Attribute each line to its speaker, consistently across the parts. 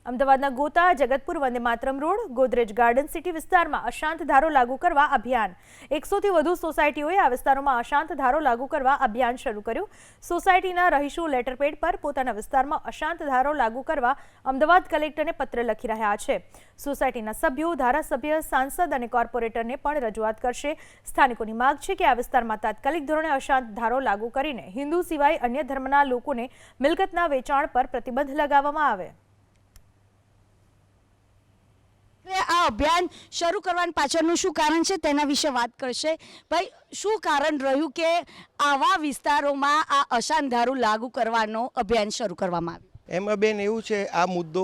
Speaker 1: અમદાવાદના ગોતા Jagatpur Vande Mataram road Godrej garden city વિસ્તારમાં અશાંત ધારો લાગુ કરવા અભિયાન 100થી વધુ સોસાયટીઓએ આ વિસ્તારોમાં અશાંત ધારો લાગુ કરવા અભિયાન શરૂ કર્યું। સોસાયટીના રહીશો લેટરપેડ પર પોતાના વિસ્તારમાં અશાંત ધારો લાગુ કરવા અમદાવાદ કલેક્ટરને પત્ર લખી રહ્યા છે। સોસાયટીના સભ્યો ધારાસભ્ય સાંસદ અને કોર્પોરેટરને પણ રજૂઆત કરશે। સ્થાનિકોની માંગ છે કે આ વિસ્તારમાં તાત્કાલિક ધોરણે અશાંત ધારો લાગુ કરીને હિન્દુ સિવાય અન્ય ધર્મના લોકોને મિલકતના વેચાણ પર પ્રતિબંધ લગાવવામાં આવે।
Speaker 2: આ અભિયાન શરૂ કરવાનું પાછળનું શું કારણ છે તેના વિશે વાત કરશે। ભાઈ, શું કારણ રહ્યું કે આવા વિસ્તારોમાં આ અશાંત ધારો લાગુ કરવાનો અભિયાન શરૂ કરવામાં આવ્યું?
Speaker 3: એમાં બેન એવું છે, આ મુદ્દો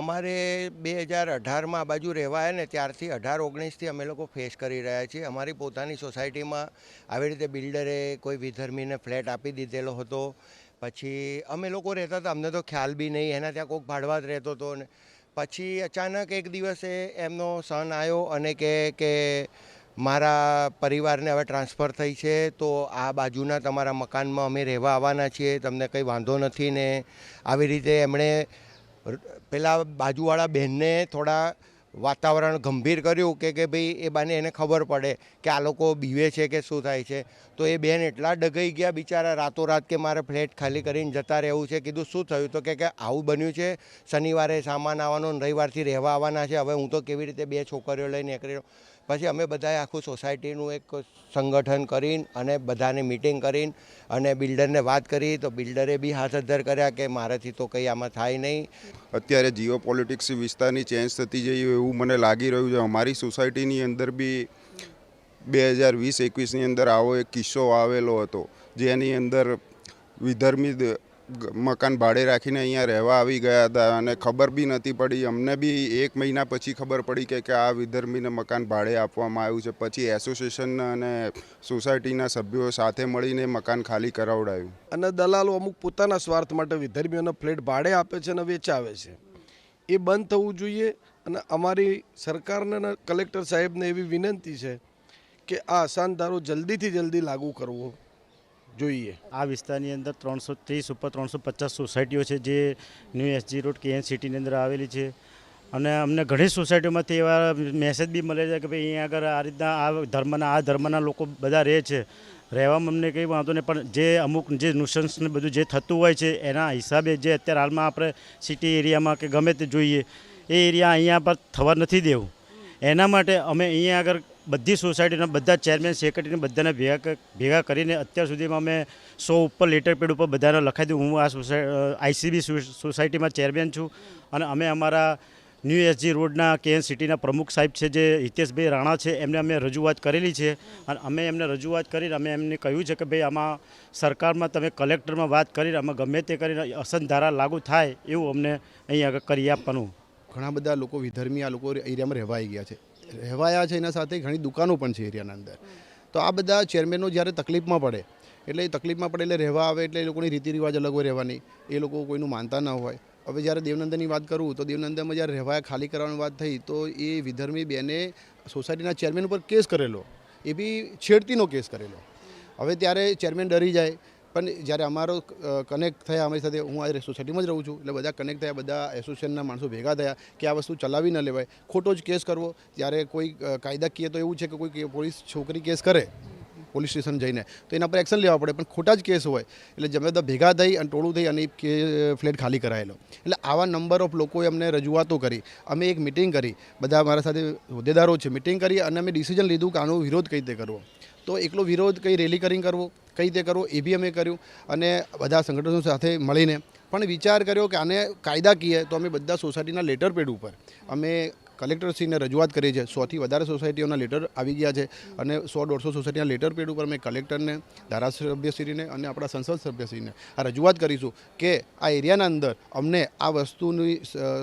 Speaker 3: અમારે 2018માં આ બાજુ રહેવા આવ્યા ને ત્યારથી 18-19થી અમે લોકો ફેસ કરી રહ્યા છીએ। અમારી પોતાની સોસાયટીમાં આવી રીતે બિલ્ડરે કોઈ વિધર્મીને ફ્લેટ આપી દીધેલો હતો। પછી અમે લોકો રહેતા હતા, અમને તો ખ્યાલ બી નહીં, એના ત્યાં કોઈક ભાડવાત રહેતો હતો ને પછી અચાનક એક દિવસે એમનો સન આવ્યો અને કે મારા પરિવારને હવે ટ્રાન્સફર થઈ છે, તો આ બાજુના તમારા મકાનમાં અમે રહેવા આવવાના છીએ, તમને કંઈ વાંધો નથી ને। આવી રીતે એમણે પેલા બાજુવાળા બહેનને થોડા વાતાવરણ ગંભીર કર્યું કે ભાઈ એ બાને એને ખબર પડે કે આ લોકો બીવે છે કે શું થાય છે। તો એ બહેન એટલા ડગાઈ ગયા બિચારા રાતોરાત કે મારે ફ્લેટ ખાલી કરીને જતા રહેવું છે। કીધું શું થયું? તો કે આવું બન્યું છે, શનિવારે સામાન આવવાનો, રવિવારથી રહેવા આવવાના છે, હવે હું તો કેવી રીતે 2 છોકરીઓ લઈને નીકળી રહ્યો। પછી અમે બધાએ આખું સોસાયટીનું એક સંગઠન કરીને અને બધાને મિટિંગ કરીને અને બિલ્ડરને વાત કરી, તો બિલ્ડરે બી હાથ અદ્ધર કર્યા કે મારાથી તો કંઈ આમાં થાય નહીં।
Speaker 4: અત્યારે જીઓ પોલિટિક્સ વિસ્તારની ચેન્જ થતી જઈ એવું મને લાગી રહ્યું છે। અમારી સોસાયટીની અંદર બી 2020-21ની અંદર આવો એક કિસ્સો આવેલો હતો, જેની અંદર વિધર્મી મકાન ભાડે રાખીને અહીંયા રહેવા આવી ગયા હતા અને ખબર બી નથી પડી। અમને બી 1 મહિના પછી ખબર પડી કે આ વિધર્મીને મકાન ભાડે આપવામાં આવ્યું છે। પછી એસોસિએશન અને સોસાયટીના સભ્યો સાથે મળીને મકાન ખાલી કરાવડાવ્યું
Speaker 5: અને દલાલો અમુક પોતાના સ્વાર્થ માટે વિધર્મીઓને ફ્લેટ ભાડે આપે છે અને વેચાવે છે। એ બંધ થવું જોઈએ અને અમારી સરકારને અને કલેક્ટર સાહેબને એવી વિનંતી છે કે આ અશાંત ધારો જલ્દીથી જલ્દી લાગુ કરવો જોઈએ।
Speaker 6: આ વિસ્તારની અંદર 330 ઉપર 350 સોસાયટીઓ છે જે ન્યૂ એસજી રોડ કેએન સિટીની અંદર આવેલી છે અને અમને ઘણી સોસાયટીઓમાંથી એવા મેસેજ બી મળે છે કે ભાઈ અહીંયા આગળ આ રીતના આ ધર્મના લોકો બધા રહે છે, રહેવામાં અમને કંઈ વાંધો નહીં, પણ જે અમુક જે નુસન્સને બધું જે થતું હોય છે એના હિસાબે જે અત્યારે હાલમાં આપણે સિટી એરિયામાં કે ગમે તે જોઈએ એ એરિયા અહીંયા પર થવા નથી દેવું। એના માટે અમે અહીંયા આગળ બધી સોસાયટીના બધા ચેરમેન સેક્રેટરીને બધાને ભેગા કરીને અત્યાર સુધીમાં અમે 100 ઉપર લેટરપેડ ઉપર બધાને લખાઈ દીધું। હું આ આઈસીબી સોસાયટીમાં ચેરમેન છું અને અમે અમારા ન્યૂ એસજી રોડના કેએન સિટીના પ્રમુખ સાહેબ છે જે હિતેશભાઈ રાણા છે, એમને અમે રજૂઆત કરેલી છે અને અમે એમને રજૂઆત કરીને અમે એમને કહ્યું છે કે ભાઈ આમાં સરકારમાં તમે કલેક્ટરમાં વાત કરીને અમે ગમે તે કરીને અસંત ધારા લાગુ થાય એવું અમને અહીં આગળ કરી આપવાનું।
Speaker 7: ઘણા બધા લોકો વિધર્મી આ લોકો એરિયામાં રહેવાઈ ગયા છે, રહેવાયા છે, એના સાથે ઘણી દુકાનો પણ છે એરિયાના અંદર। તો આ બધા ચેરમેનો જ્યારે તકલીફમાં પડે એટલે રહેવા આવે એટલે એ લોકોની રીતિ રિવાજ અલગ હોય રહેવાની, એ લોકો કોઈનું માનતા ન હોય। હવે જ્યારે દેવનંદનની વાત કરું તો દેવનંદનમાં જ્યારે રહેવાયા ખાલી કરવાની વાત થઈ તો એ વિધર્મી બેને સોસાયટીના ચેરમેન ઉપર કેસ કરેલો, એ બી છેડતીનો કેસ કરેલો। હવે ત્યારે ચેરમેન ડરી જાય, પણ જ્યારે અમારો કનેક્ટ થયા અમારી સાથે, હું આ સોસાયટીમાં જ રહું છું એટલે બધા કનેક્ટ થયા, બધા એસોસિએશનના માણસો ભેગા થયા કે આ વસ્તુ ચલાવી ન લેવાય, ખોટો જ કેસ કરવો। જ્યારે કોઈ કાયદાકીય તો એવું છે કે કોઈ પોલીસ છોકરી કેસ કરે પોલીસ સ્ટેશન જઈને તો એના પર એક્શન લેવા પડે, પણ ખોટા જ કેસ હોય એટલે જમે બધા ભેગા થઈ અને ટોળું થઈ અને ફ્લેટ ખાલી કરાયેલો। એટલે આવા નંબર ઓફ લોકોએ અમને રજૂઆતો કરી, અમે એક મિટિંગ કરી, બધા મારા સાથે હોદ્દેદારો છે, મિટિંગ કરી અને અમે ડિસિઝન લીધું કે આનો વિરોધ કઈ રીતે કરવો। તો એકલો વિરોધ કઈ રેલી કરીને કરવો, કઈ રીતે કરવો એ બી અમે કર્યું અને બધા સંગઠનો સાથે મળીને પણ વિચાર કર્યો કે આને કાયદાકીય તો અમે બધા સોસાયટીના લેટરપેડ ઉપર અમે કલેક્ટરશ્રીને રજૂઆત કરી છે। 100થી વધારે સોસાયટીઓના લેટર આવી ગયા છે અને 100-150 સોસાયટીના લેટરપેડ ઉપર અમે કલેક્ટરને, ધારાસભ્યશ્રીને અને આપણા સંસદ સભ્યશ્રીને આ રજૂઆત કરીશું કે આ એરિયાના અંદર અમને આ વસ્તુની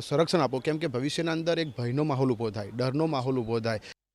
Speaker 7: સંરક્ષણ આપો, કેમ કે ભવિષ્યના અંદર એક ભયનો માહોલ ઊભો થાય, ડરનો માહોલ ઊભો થાય।